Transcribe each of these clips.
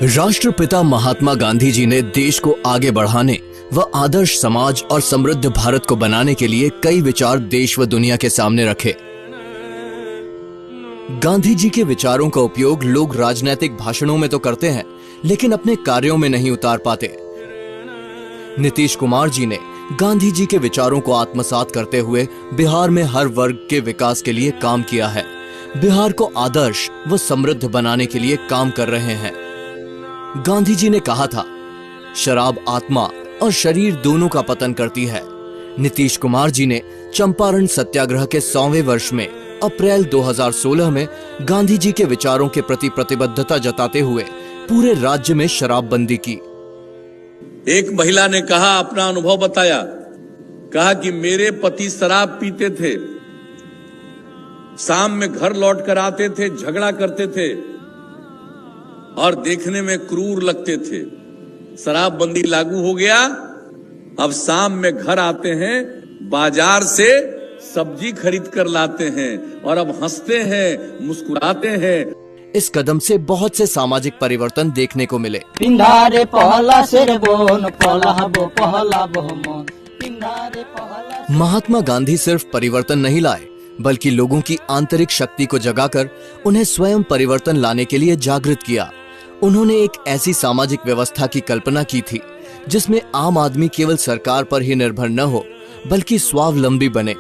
राष्ट्रपिता महात्मा गांधी जी ने देश को आगे बढ़ाने व आदर्श समाज और समृद्ध भारत को बनाने के लिए कई विचार देश व दुनिया के सामने रखे। गांधी जी के विचारों का उपयोग लोग राजनीतिक भाषणों में तो करते हैं, लेकिन अपने कार्यों में नहीं उतार पाते। नीतीश कुमार जी ने गांधी जी के विचारों को आत्मसात करते हुए बिहार में हर वर्ग के विकास के लिए काम किया है। बिहार को आदर्श व समृद्ध बनाने के लिए काम कर रहे हैं। गांधी जी ने कहा था, शराब आत्मा और शरीर दोनों का पतन करती है। नीतीश कुमार जी ने चंपारण सत्याग्रह के 100वें वर्ष में अप्रैल 2016 में गांधी जी के विचारों के प्रति प्रतिबद्धता जताते हुए पूरे राज्य में शराबबंदी की। एक महिला ने कहा, अपना अनुभव बताया, कहा कि मेरे पति शराब पीते थे, शाम में घर लौट कर आते थे, झगड़ा करते थे और देखने में क्रूर लगते थे। शराबबंदी लागू हो गया, अब शाम में घर आते हैं, बाजार से सब्जी खरीद कर लाते हैं और अब हंसते हैं, मुस्कुराते हैं। इस कदम से बहुत से सामाजिक परिवर्तन देखने को मिले। महात्मा गांधी सिर्फ परिवर्तन नहीं लाए, बल्कि लोगों की आंतरिक शक्ति को जगाकर उन्हें स्वयं परिवर्तन लाने के लिए जागृत किया। उन्होंने एक ऐसी सामाजिक व्यवस्था की कल्पना की थी जिसमें आम आदमी केवल सरकार पर ही निर्भर न हो, बल्कि स्वावलंबी बने।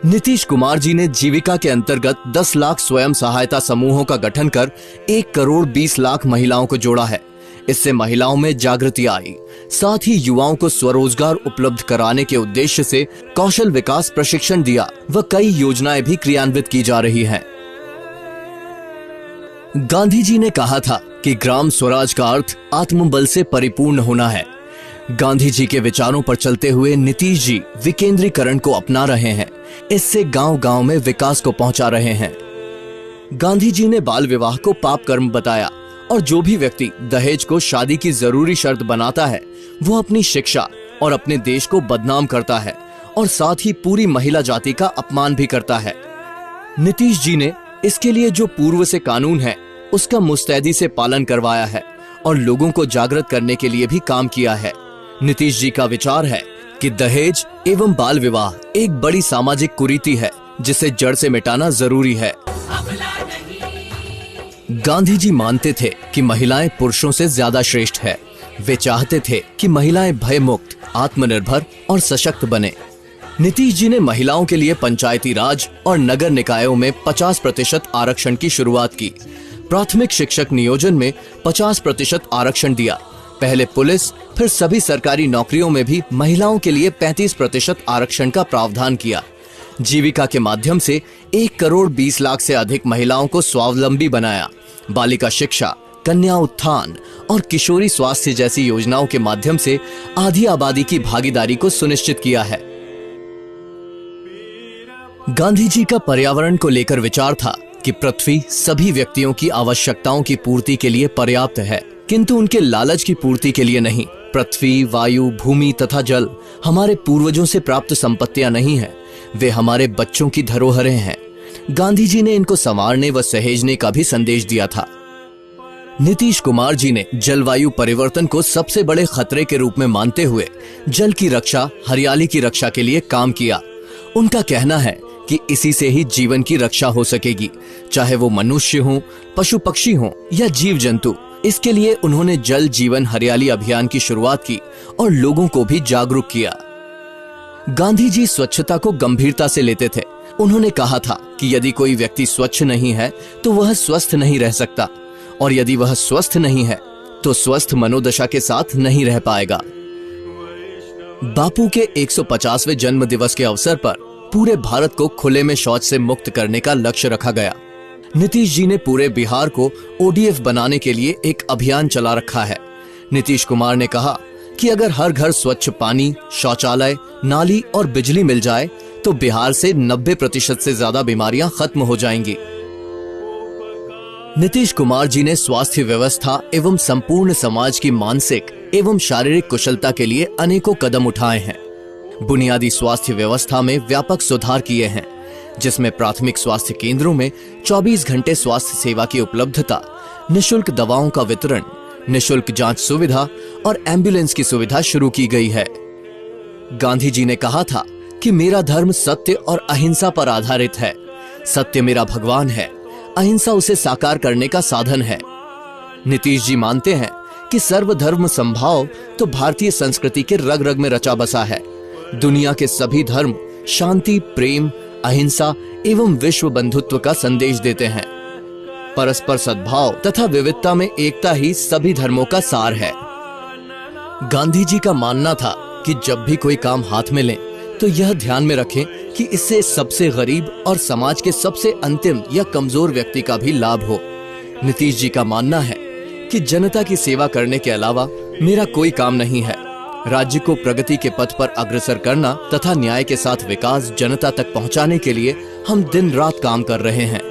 नीतीश कुमार जी ने जीविका के अंतर्गत 10 लाख स्वयं सहायता समूहों का गठन कर 1 करोड़ 20 लाख महिलाओं को जोड़ा है। इससे महिलाओं में जागृति आई। साथ ही युवाओं को स्वरोजगार उपलब्ध कराने के उद्देश्य से कौशल विकास प्रशिक्षण दिया व कई योजनाएं भी क्रियान्वित की जा रही हैं। गांधी जी ने कहा था कि ग्राम स्वराज का अर्थ आत्मबल से परिपूर्ण होना है। गांधी जी के विचारों पर चलते हुए नीतीश जी विकेंद्रीकरण को अपना रहे हैं। इससे गांव-गांव में विकास को पहुंचा रहे हैं। गांधी जी ने बाल विवाह को पाप कर्म बताया और जो भी व्यक्ति दहेज को शादी की जरूरी शर्त बनाता है, वो अपनी शिक्षा और अपने देश को बदनाम करता है और साथ ही पूरी महिला जाति का अपमान भी करता है। नीतीश जी ने इसके लिए जो पूर्व से कानून है, उसका मुस्तैदी से पालन करवाया है और लोगों को जागृत करने के लिए भी काम किया है। नीतीश जी का विचार है कि दहेज एवं बाल विवाह एक बड़ी सामाजिक कुरीति है, जिसे जड़ से मिटाना जरूरी है। गांधी जी मानते थे कि महिलाएं पुरुषों से ज्यादा श्रेष्ठ है। वे चाहते थे कि महिलाएं भयमुक्त, आत्मनिर्भर और सशक्त बने। नीतीश जी ने महिलाओं के लिए पंचायती राज और नगर निकायों में 50% आरक्षण की शुरुआत की। प्राथमिक शिक्षक नियोजन में 50% आरक्षण दिया। पहले पुलिस, फिर सभी सरकारी नौकरियों में भी महिलाओं के लिए 35% आरक्षण का प्रावधान किया। जीविका के माध्यम से 1 करोड़ 20 लाख से अधिक महिलाओं को स्वावलंबी बनाया। बालिका शिक्षा, कन्या उत्थान और किशोरी स्वास्थ्य जैसी योजनाओं के माध्यम से आधी आबादी की भागीदारी को सुनिश्चित किया है। गांधी जी का पर्यावरण को लेकर विचार था कि पृथ्वी सभी व्यक्तियों की आवश्यकताओं की पूर्ति के लिए पर्याप्त है, किंतु उनके लालच की पूर्ति के लिए नहीं। पृथ्वी, वायु, भूमि तथा जल हमारे पूर्वजों से प्राप्त संपत्तियां नहीं है, वे हमारे बच्चों की धरोहरें हैं। गांधी जी ने इनको संवारने व सहेजने का भी संदेश दिया था। नीतीश कुमार जी ने जलवायु परिवर्तन को सबसे बड़े खतरे के रूप में मानते हुए जल की रक्षा, हरियाली की रक्षा के लिए काम किया। उनका कहना है कि इसी से ही जीवन की रक्षा हो सकेगी, चाहे वो मनुष्य हो, पशु पक्षी हो या जीव जंतु। इसके लिए उन्होंने जल जीवन हरियाली अभियान की शुरुआत की और लोगों को भी जागरूक किया। गांधी जी स्वच्छता को गंभीरता से लेते थे। उन्होंने कहा था कि यदि कोई व्यक्ति स्वच्छ नहीं है तो वह स्वस्थ नहीं रह सकता, और यदि वह स्वस्थ नहीं है तो स्वस्थ मनोदशा के साथ नहीं रह पाएगा। बापू के 150वें जन्म दिवस के अवसर पर पूरे भारत को खुले में शौच से मुक्त करने का लक्ष्य रखा गया। नीतीश जी ने पूरे बिहार को ODF बनाने के लिए एक अभियान चला रखा है। नीतीश कुमार ने कहा कि अगर हर घर स्वच्छ पानी, शौचालय, नाली और बिजली मिल जाए तो बिहार से 90% से ज्यादा बीमारियां खत्म हो जाएंगी। नीतीश कुमार जी ने स्वास्थ्य व्यवस्था एवं संपूर्ण समाज की मानसिक एवं शारीरिक कुशलता के लिए अनेकों कदम उठाए हैं। बुनियादी स्वास्थ्य व्यवस्था में व्यापक सुधार किए हैं, जिसमें प्राथमिक स्वास्थ्य केंद्रों में 24 घंटे स्वास्थ्य सेवा की उपलब्धता, निशुल्क दवाओं का वितरण, निशुल्क जांच सुविधा और एम्बुलेंस की सुविधा शुरू की गई है। गांधी जी ने कहा था कि मेरा धर्म सत्य और अहिंसा पर आधारित है। सत्य मेरा भगवान है, अहिंसा उसे साकार करने का साधन है। नीतीश जी मानते हैं कि सर्वधर्म समभाव तो भारतीय संस्कृति के रग रग में रचा बसा है। दुनिया के सभी धर्म शांति, प्रेम, अहिंसा एवं विश्व बंधुत्व का संदेश देते हैं। परस्पर सद्भाव तथा विविधता में एकता ही सभी धर्मों का सार है। गांधी जी का मानना था कि जब भी कोई काम हाथ में लें तो यह ध्यान में रखें कि इससे सबसे गरीब और समाज के सबसे अंतिम या कमजोर व्यक्ति का भी लाभ हो। नीतीश जी का मानना है कि जनता की सेवा करने के अलावा मेरा कोई काम नहीं है। राज्य को प्रगति के पथ पर अग्रसर करना तथा न्याय के साथ विकास जनता तक पहुंचाने के लिए हम दिन रात काम कर रहे हैं।